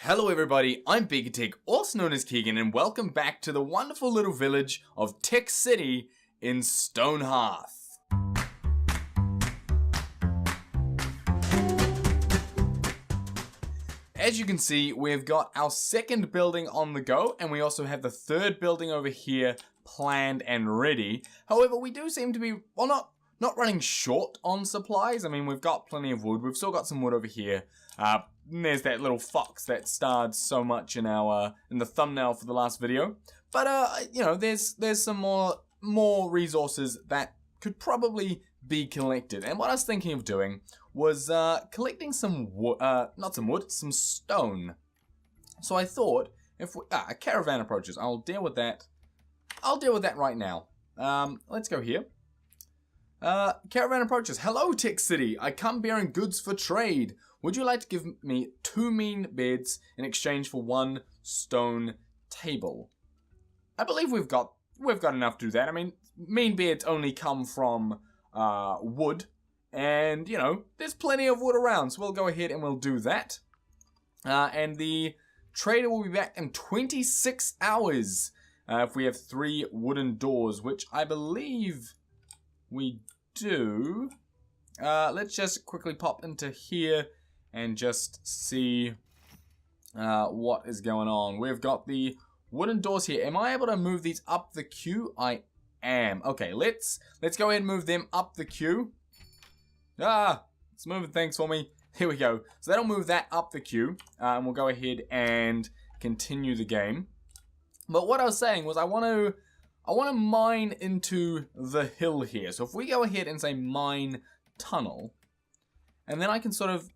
Hello everybody, I'm Big Tech, also known as Keegan, and welcome back to the wonderful little village of Tech City in StoneHearth. As you can see, we've got our second building on the go, and we also have the third building over here planned and ready. However, we do seem to be, well, not running short on supplies. I mean, we've got plenty of wood. We've still got some wood over here. There's that little fox that starred so much in our in the thumbnail for the last video. But you know, there's some more resources that could probably be collected. And what I was thinking of doing was collecting some wood, not some wood, some stone. So I thought if we, a caravan approaches, I'll deal with that. I'll deal with that right now. Let's go here. Caravan approaches. Hello, Tech City. I come bearing goods for trade. Would you like to give me 2 mean beds in exchange for 1 stone table? I believe we've got enough to do that. I mean, mean beds only come from wood, and you know, there's plenty of wood around, so we'll go ahead and we'll do that. And the trader will be back in 26 hours if we have 3 wooden doors, which I believe we do. Let's just quickly pop into here and just see what is going on. We've got the wooden doors here. Am I able to move these up the queue? I am. Okay, let's go ahead and move them up the queue. It's moving things for me. Here we go. So that'll move that up the queue, and we'll go ahead and continue the game. But what I was saying was I want to mine into the hill here. So if we go ahead and say mine tunnel, and then I can sort of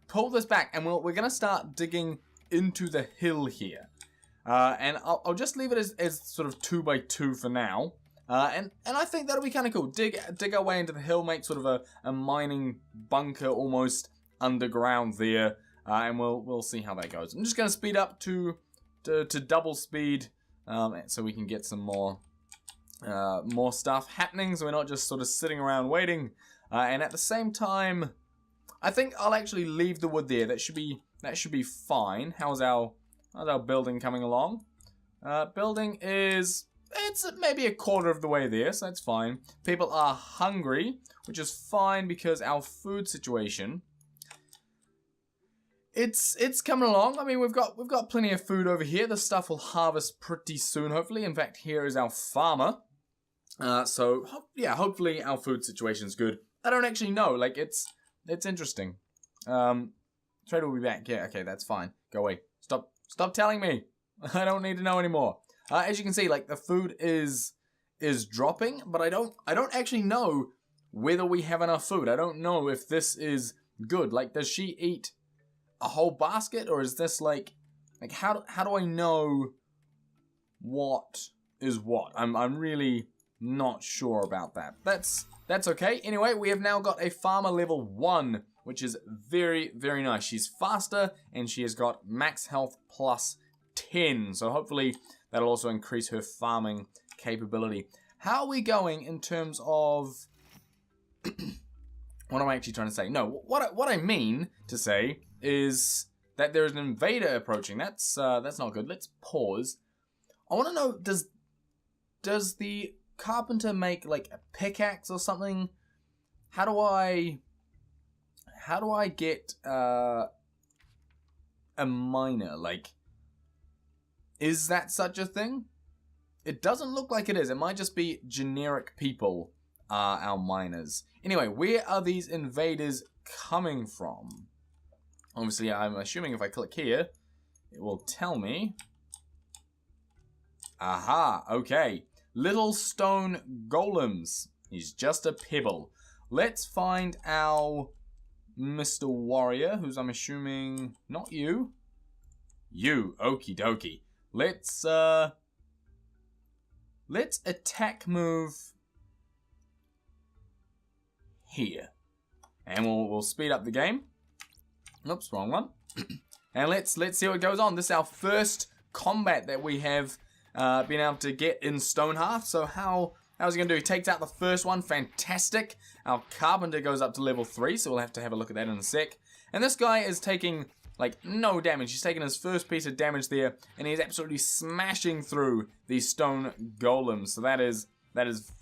pull this back, and we're going to start digging into the hill here. And I'll just leave it as sort of 2 by 2 for now. And I think that'll be kind of cool. Dig our way into the hill, make sort of a mining bunker almost underground there. And we'll see how that goes. I'm just going to speed up to double speed. So we can get some more stuff happening, so we're not just sort of sitting around waiting. And at the same time, I think I'll actually leave the wood there. That should be fine. How's our building coming along? Building it's maybe a quarter of the way there, so that's fine. People are hungry, which is fine because our food situation, it's coming along. I mean, we've got plenty of food over here. The stuff will harvest pretty soon, hopefully. In fact, here is our farmer. So yeah, hopefully our food situation's good. I don't actually know. Like, it's interesting. Trader will be back. Yeah, okay, that's fine. Go away. Stop telling me. I don't need to know anymore. As you can see, like, the food is dropping, but I don't actually know whether we have enough food. I don't know if this is good. Like, does she eat a whole basket, or is this like how do I know what is what? I'm really not sure about that. That's okay. Anyway, we have now got a farmer level 1, which is very, very nice. She's faster, and she has got max health plus 10. So hopefully that'll also increase her farming capability. How are we going in terms of what am I actually trying to say? No, what I mean to say is that there's an invader approaching. That's not good. Let's pause. I want to know, does the carpenter make like a pickaxe or something? How do I get a miner? Like, is that such a thing? It doesn't look like it is. It might just be generic people are our miners. Anyway, where are these invaders coming from? Obviously, I'm assuming if I click here, it will tell me. Aha, okay. Little stone golems. He's just a pebble. Let's find our Mr. Warrior, who's, I'm assuming, not you. You, okie dokie. Let's attack move here. And we'll speed up the game. Oops, wrong one. And let's see what goes on. This is our first combat that we have been able to get in StoneHearth. So how's he gonna do? He takes out the first one, fantastic. Our carpenter goes up to level 3, so we'll have to have a look at that in a sec. And this guy is taking like, no damage. He's taken his first piece of damage there, and he's absolutely smashing through these stone golems. So that is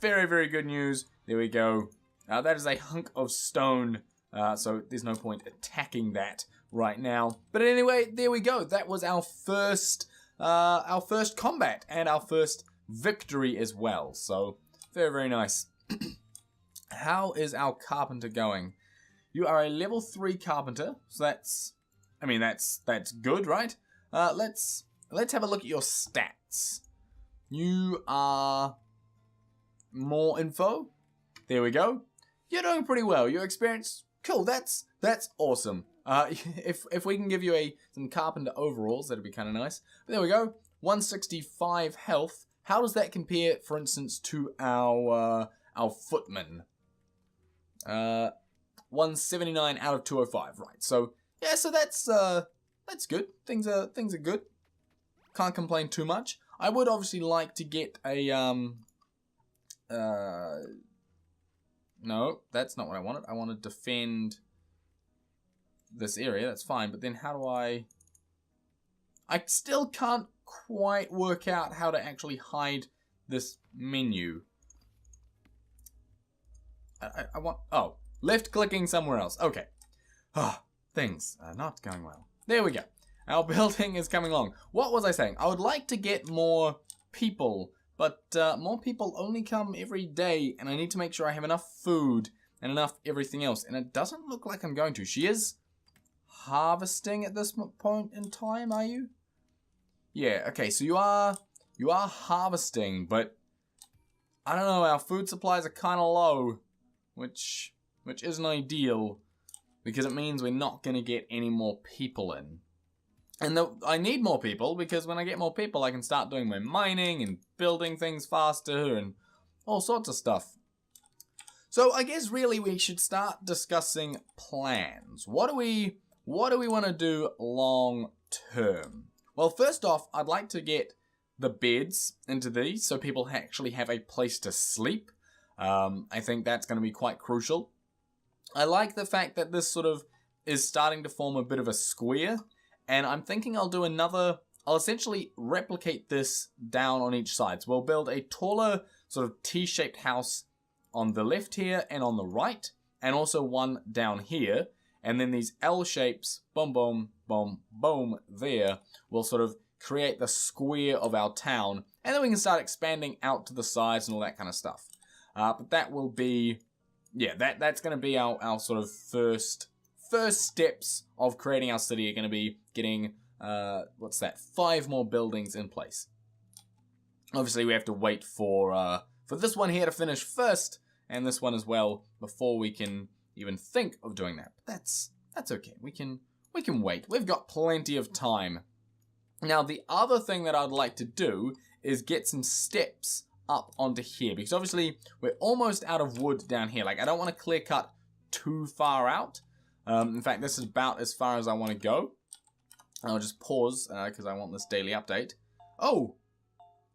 very, very good news. There we go. That is a hunk of stone, so there's no point attacking that right now. But anyway, there we go. That was our first combat and our first victory as well. So very, very nice. How is our carpenter going? You are a level 3 carpenter, so that's good, right? Let's have a look at your stats. You are more info. There we go. You're doing pretty well. Your experience, cool. That's awesome. If we can give you some carpenter overalls, that'd be kind of nice. But there we go. 165 health. How does that compare, for instance, to our footman? 179 out of 205. Right. So yeah. So that's good. Things are good. Can't complain too much. I would obviously like to get a no, that's not what I wanted. I want to defend this area. That's fine. But then how do I still can't quite work out how to actually hide this menu. I want... Oh, left clicking somewhere else. Okay. Things are not going well. There we go. Our building is coming along. What was I saying? I would like to get more people, but more people only come every day, and I need to make sure I have enough food and enough everything else, and it doesn't look like I'm going to. She is harvesting at this point in time, are you? Yeah, okay, so you are harvesting, but I don't know, our food supplies are kind of low, which isn't ideal, because it means we're not going to get any more people in. And I need more people, because when I get more people, I can start doing my mining and building things faster and all sorts of stuff. So I guess really we should start discussing plans. What do we want to do long term? Well, first off, I'd like to get the beds into these so people actually have a place to sleep. I think that's going to be quite crucial. I like the fact that this sort of is starting to form a bit of a square. And I'm thinking I'll essentially replicate this down on each side. So we'll build a taller sort of T-shaped house on the left here and on the right. And also one down here. And then these L shapes, boom, boom, boom, boom, there, will sort of create the square of our town. And then we can start expanding out to the sides and all that kind of stuff. But that will be, yeah, that's going to be our sort of first steps of creating our city are going to be getting, 5 more buildings in place. Obviously, we have to wait for this one here to finish first, and this one as well, before we can even think of doing that. But that's okay. We can wait. We've got plenty of time. Now, the other thing that I'd like to do is get some steps up onto here, because obviously we're almost out of wood down here. Like, I don't want to clear cut too far out. In fact, this is about as far as I want to go. I'll just pause because I want this daily update. Oh,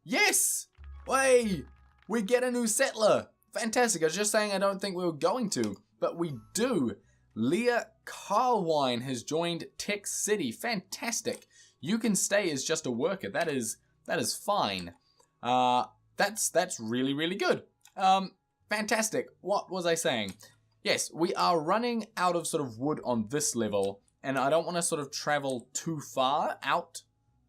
yes! Way! We get a new settler! Fantastic. I was just saying I don't think we were going to, but we do. Leah Carwine has joined Tech City. Fantastic. You can stay as just a worker. That is fine. That's really, really good. Fantastic. What was I saying? Yes, we are running out of sort of wood on this level, and I don't want to sort of travel too far out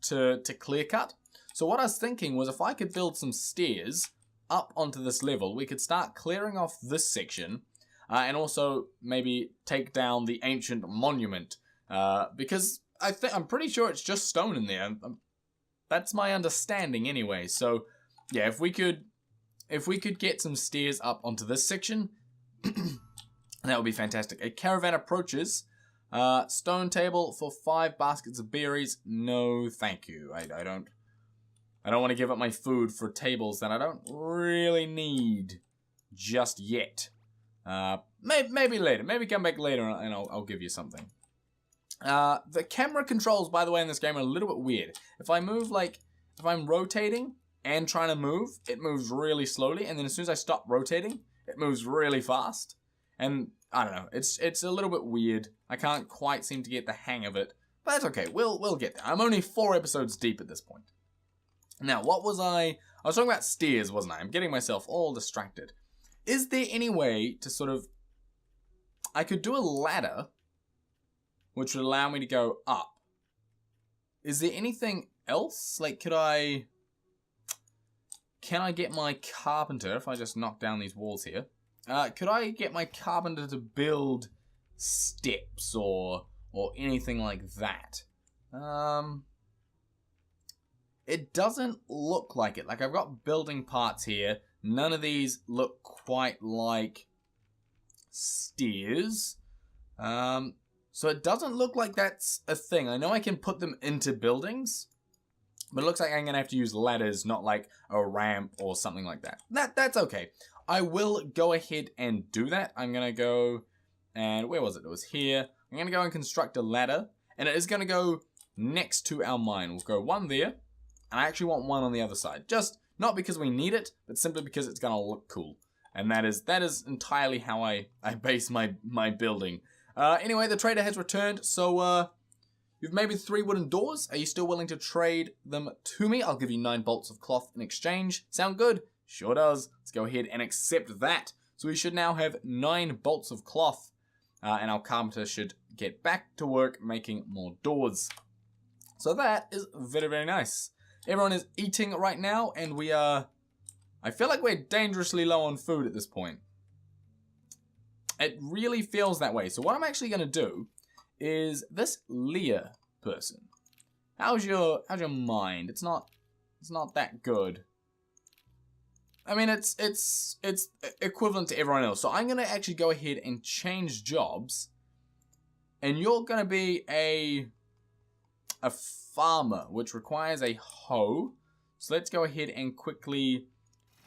to clear cut. So what I was thinking was if I could build some stairs up onto this level, we could start clearing off this section, and also maybe take down the ancient monument, because I'm pretty sure it's just stone in there. That's my understanding anyway. So yeah, if we could get some stairs up onto this section, that would be fantastic. A caravan approaches. Stone table for 5 baskets of berries. No, thank you. I don't want to give up my food for tables that I don't really need just yet. Maybe later. Maybe come back later and I'll give you something. The camera controls, by the way, in this game are a little bit weird. If I move, if I'm rotating and trying to move, it moves really slowly. And then as soon as I stop rotating, it moves really fast. And I don't know, it's a little bit weird. I can't quite seem to get the hang of it, But that's okay. We'll get there. I'm only 4 episodes deep at this point. Now, what was I was talking about stairs, wasn't I? I'm getting myself all distracted. Is there any way to sort of... I could do a ladder, which would allow me to go up. Is there anything else? Like, can I get my carpenter, if I just knock down these walls here, could I get my carpenter to build steps or anything like that? It doesn't look like it. Like, I've got building parts here. None of these look quite like stairs. So it doesn't look like that's a thing. I know I can put them into buildings, but it looks like I'm going to have to use ladders, not like a ramp or something like that. That's okay. I will go ahead and do that. I'm going to go, and where was it? It was here. I'm going to go and construct a ladder, and it is going to go next to our mine. We'll go one there, and I actually want one on the other side. Just not because we need it, but simply because it's going to look cool. And that is entirely how I base my building. Anyway, the trader has returned, so you've made me 3 wooden doors. Are you still willing to trade them to me? I'll give you 9 bolts of cloth in exchange. Sound good? Sure does. Let's go ahead and accept that. So we should now have 9 bolts of cloth, and our carpenter should get back to work making more doors. So that is very, very nice. Everyone is eating right now, and we are... I feel like we're dangerously low on food at this point. It really feels that way. So what I'm actually going to do is this Leah person. How's your mind? It's not that good. I mean, it's equivalent to everyone else. So I'm going to actually go ahead and change jobs, and you're going to be a farmer, which requires a hoe. So let's go ahead and quickly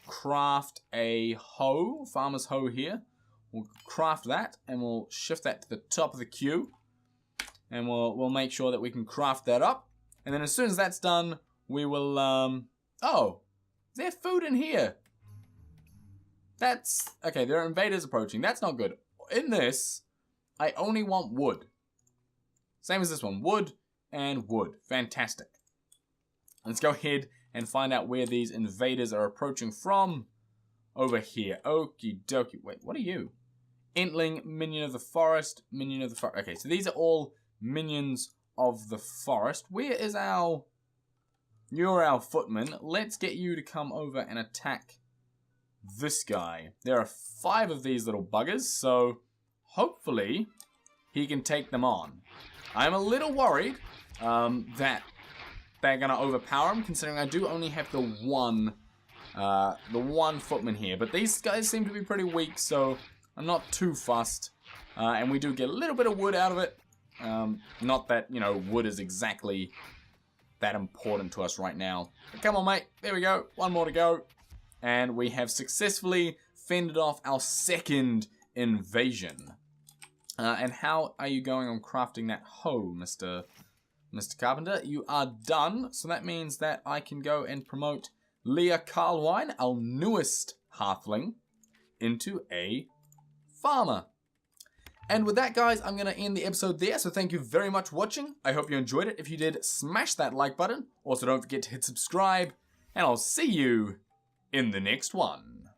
craft a hoe, farmer's hoe here. We'll craft that, and we'll shift that to the top of the queue, and we'll make sure that we can craft that up. And then as soon as that's done, we will oh, is there food in here? That's okay. There are invaders approaching. That's not good. In this, I only want wood. Same as this one, wood and wood. Fantastic. Let's go ahead and find out where these invaders are approaching from. Over here. Okie dokie. Wait, what are you? Entling, minion of the forest, minion of the forest. Okay, so these are all minions of the forest. Where is our... You're our footman. Let's get you to come over and attack this guy. There are 5 of these little buggers, so hopefully he can take them on. I'm a little worried that they're going to overpower him, considering I do only have the one footman here. But these guys seem to be pretty weak, so I'm not too fussed. And we do get a little bit of wood out of it. Not that, you know, wood is exactly that important to us right now. But come on, mate. There we go. 1 more to go. And we have successfully fended off our second invasion. And how are you going on crafting that hoe, Mr. Carpenter? You are done. So that means that I can go and promote Leah Carlwine, our newest halfling, into a farmer. And with that, guys, I'm going to end the episode there. So thank you very much for watching. I hope you enjoyed it. If you did, smash that like button. Also, don't forget to hit subscribe. And I'll see you in the next one.